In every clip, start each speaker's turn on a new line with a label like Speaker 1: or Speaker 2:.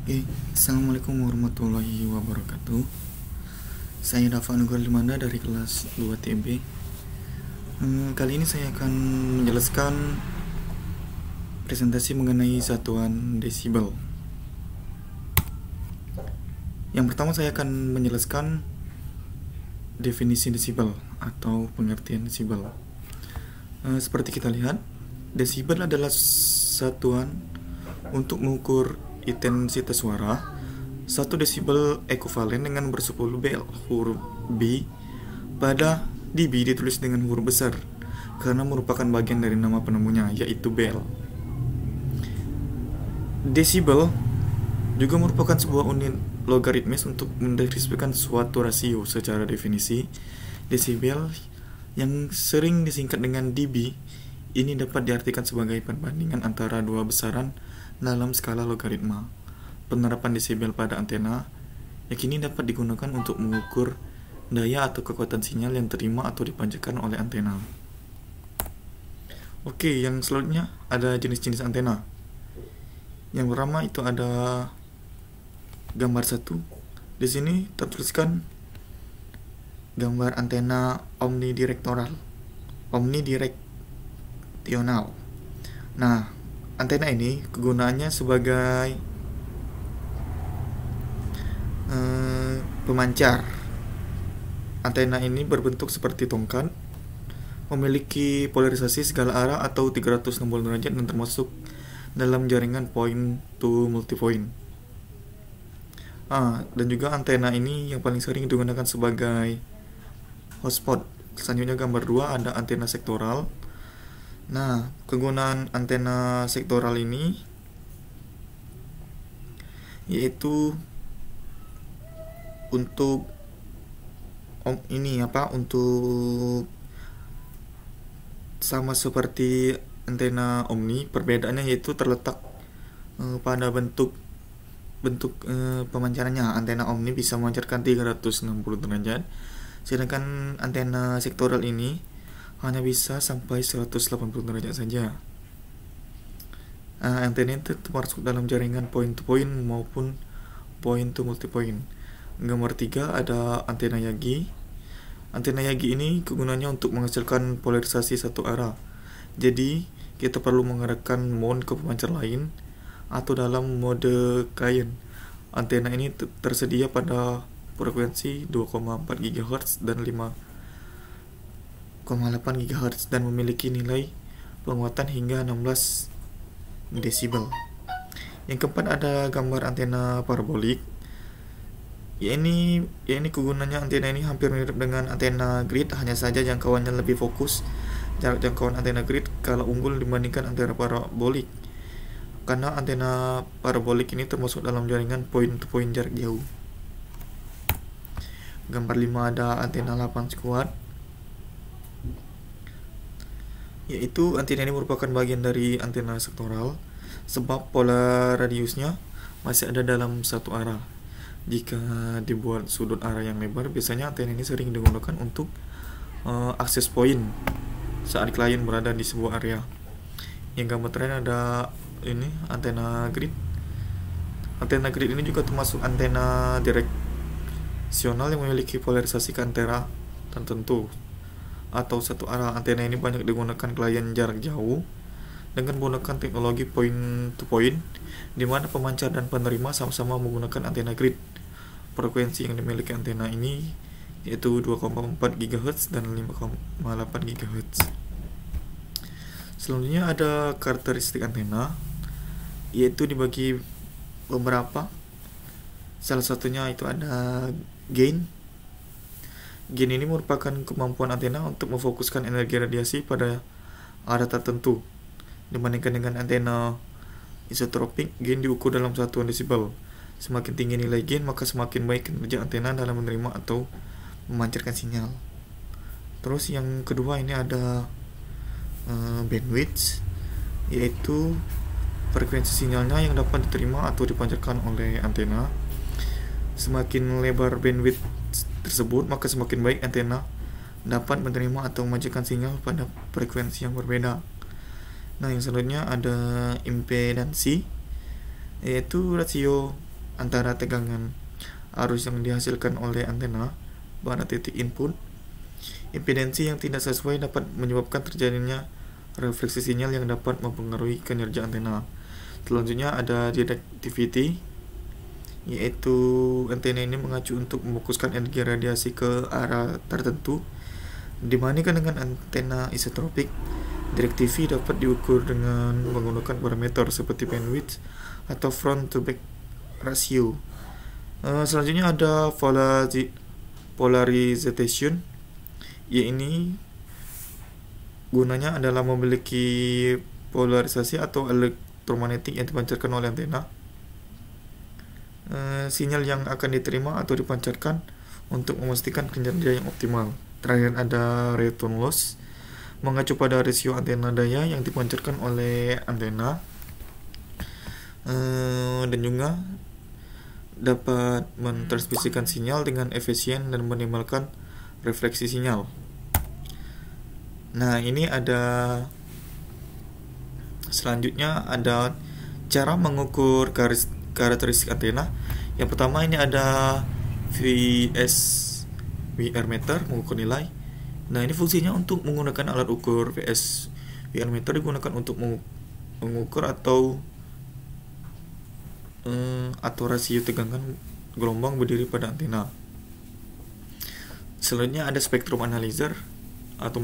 Speaker 1: Oke, Assalamualaikum warahmatullahi wabarakatuh. Saya Dafa Nugar Limanda dari kelas 2 TB. Kali ini saya akan menjelaskan presentasi mengenai satuan desibel. Yang pertama saya akan menjelaskan definisi desibel atau pengertian desibel. Seperti kita lihat, desibel adalah satuan untuk mengukur intensitas suara. 1 desibel ekuvalen dengan ber-10 bel. Huruf B pada dB ditulis dengan huruf besar karena merupakan bagian dari nama penemunya, yaitu bel. Desibel juga merupakan sebuah unit logaritmis untuk mendeskripsikan suatu rasio. Secara definisi, desibel yang sering disingkat dengan dB ini dapat diartikan sebagai perbandingan antara dua besaran dalam skala logaritma. Penerapan desibel pada antena yang kini dapat digunakan untuk mengukur daya atau kekuatan sinyal yang terima atau dipancarkan oleh antena. Oke, yang selanjutnya ada jenis-jenis antena. Yang pertama itu ada gambar 1. Di sini tertuliskan gambar antena omnidireksional. Nah, antena ini kegunaannya sebagai pemancar. Antena ini berbentuk seperti tongkat, memiliki polarisasi segala arah atau 360 derajat dan termasuk dalam jaringan point to multipoint. Dan juga antena ini yang paling sering digunakan sebagai hotspot. Selanjutnya gambar 2 ada antena sektoral. Nah, kegunaan antena sektoral ini yaitu untuk untuk sama seperti antena omni, perbedaannya yaitu terletak pada bentuk pemancarannya. Antena omni bisa memancarkan 360 derajat, sedangkan antena sektoral ini hanya bisa sampai 180 derajat saja. Antena itu termasuk dalam jaringan point to point maupun point to multipoint. Gambar 3 ada antena Yagi. Antena Yagi ini kegunaannya untuk menghasilkan polarisasi satu arah. Jadi, kita perlu mengarahkan mount ke pemancar lain atau dalam mode klien. Antena ini tersedia pada frekuensi 2,4 GHz dan 5,8 GHz dan memiliki nilai penguatan hingga 16 desibel. Yang keempat ada gambar antena parabolik. Ini kegunaannya antena ini hampir mirip dengan antena grid, hanya saja jangkauannya lebih fokus. Jarak jangkauan antena grid kalah unggul dibandingkan antena parabolik, karena antena parabolik ini termasuk dalam jaringan point to point jarak jauh. Gambar 5 ada antena 8 squad. Yaitu antena ini merupakan bagian dari antena sektoral sebab pola radiusnya masih ada dalam satu arah. Jika dibuat sudut arah yang lebar, biasanya antena ini sering digunakan untuk akses point saat klien berada di sebuah area. Yang gambar terakhir ada ini antena grid. Antena grid ini juga termasuk antena direksional yang memiliki polarisasi ke antara tertentu atau satu arah. Antena ini banyak digunakan klien jarak jauh dengan menggunakan teknologi point to point, di mana pemancar dan penerima sama-sama menggunakan antena grid. Frekuensi yang dimiliki antena ini yaitu 2,4 GHz dan 5,8 GHz. Selanjutnya ada karakteristik antena, yaitu dibagi beberapa. Salah satunya itu ada gain. Gain ini merupakan kemampuan antena untuk memfokuskan energi radiasi pada arah tertentu. Dibandingkan dengan antena isotropik, gain diukur dalam satuan desibel. Semakin tinggi nilai gain, maka semakin baik kinerja antena dalam menerima atau memancarkan sinyal. Terus yang kedua ini ada bandwidth, yaitu frekuensi sinyalnya yang dapat diterima atau dipancarkan oleh antena. Semakin lebar bandwidth tersebut, maka semakin baik antena dapat menerima atau memancarkan sinyal pada frekuensi yang berbeda. Nah, yang selanjutnya ada impedansi, yaitu rasio antara tegangan arus yang dihasilkan oleh antena pada titik input. Impedansi yang tidak sesuai dapat menyebabkan terjadinya refleksi sinyal yang dapat mempengaruhi kinerja antena. Selanjutnya ada directivity, yaitu antena ini mengacu untuk memfokuskan energi radiasi ke arah tertentu. Dibandingkan dengan antena isotropik, directivity dapat diukur dengan menggunakan parameter seperti bandwidth atau front to back ratio. Selanjutnya ada polarization, yaitu gunanya adalah memiliki polarisasi atau elektromagnetik yang dipancarkan oleh antena. Sinyal yang akan diterima atau dipancarkan untuk memastikan kinerja yang optimal. Terakhir ada return loss, mengacu pada rasio antena daya yang dipancarkan oleh antena, dan juga dapat mentransmisikan sinyal dengan efisien dan minimalkan refleksi sinyal. Nah, ini ada selanjutnya ada cara mengukur karakteristik antena. Yang pertama ini ada VSWR meter, mengukur nilai. Nah, ini fungsinya untuk menggunakan alat ukur VSWR meter digunakan untuk mengukur atau rasio tegangan gelombang berdiri pada antena. Selanjutnya ada spektrum analyzer atau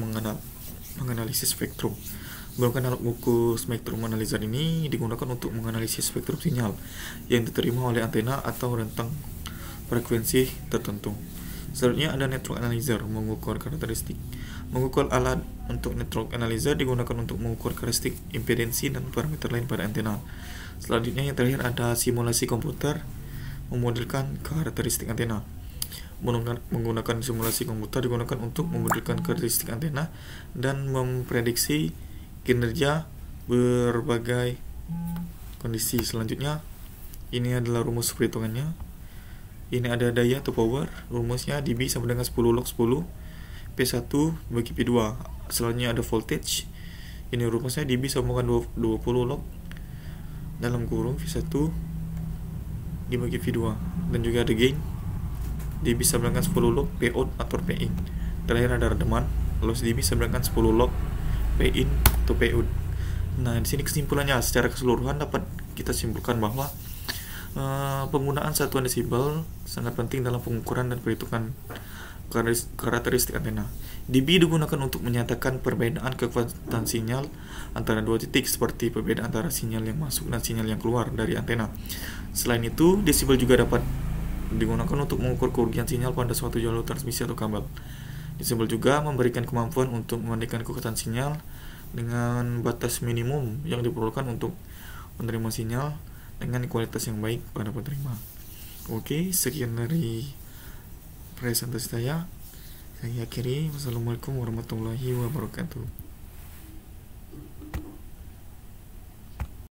Speaker 1: menganalisis spektrum. Menggunakan alat ukur spektrum analyzer ini digunakan untuk menganalisis spektrum sinyal yang diterima oleh antena atau rentang frekuensi tertentu. Selanjutnya ada network analyzer, mengukur karakteristik. Mengukur alat untuk network analyzer digunakan untuk mengukur karakteristik, impedansi, dan parameter lain pada antena. Selanjutnya yang terakhir ada simulasi komputer, memodelkan karakteristik antena. Menggunakan simulasi komputer digunakan untuk memodelkan karakteristik antena dan memprediksi kinerja berbagai kondisi. Selanjutnya ini adalah rumus perhitungannya. Ini ada daya atau power, rumusnya dB sama dengan 10 log 10 P1 bagi P2. Selanjutnya ada voltage, ini rumusnya dB sama dengan 20 log dalam kurung V1 dibagi V2. Dan juga ada gain, dB sama dengan 10 log Pout atau Pin. Terakhir ada redaman, loss dB sama dengan 10 log Pin atau Pout. Nah, di sini kesimpulannya secara keseluruhan dapat kita simpulkan bahwa penggunaan satuan desibel sangat penting dalam pengukuran dan perhitungan karakteristik antena. dB digunakan untuk menyatakan perbedaan kekuatan sinyal antara dua titik, seperti perbedaan antara sinyal yang masuk dan sinyal yang keluar dari antena. Selain itu, desibel juga dapat digunakan untuk mengukur kerugian sinyal pada suatu jalur transmisi atau kabel. Desibel juga memberikan kemampuan untuk membandingkan kekuatan sinyal dengan batas minimum yang diperlukan untuk menerima sinyal dengan kualitas yang baik pada penerima. Oke, sekian dari presentasi saya. Saya akhiri. Wassalamualaikum warahmatullahi wabarakatuh.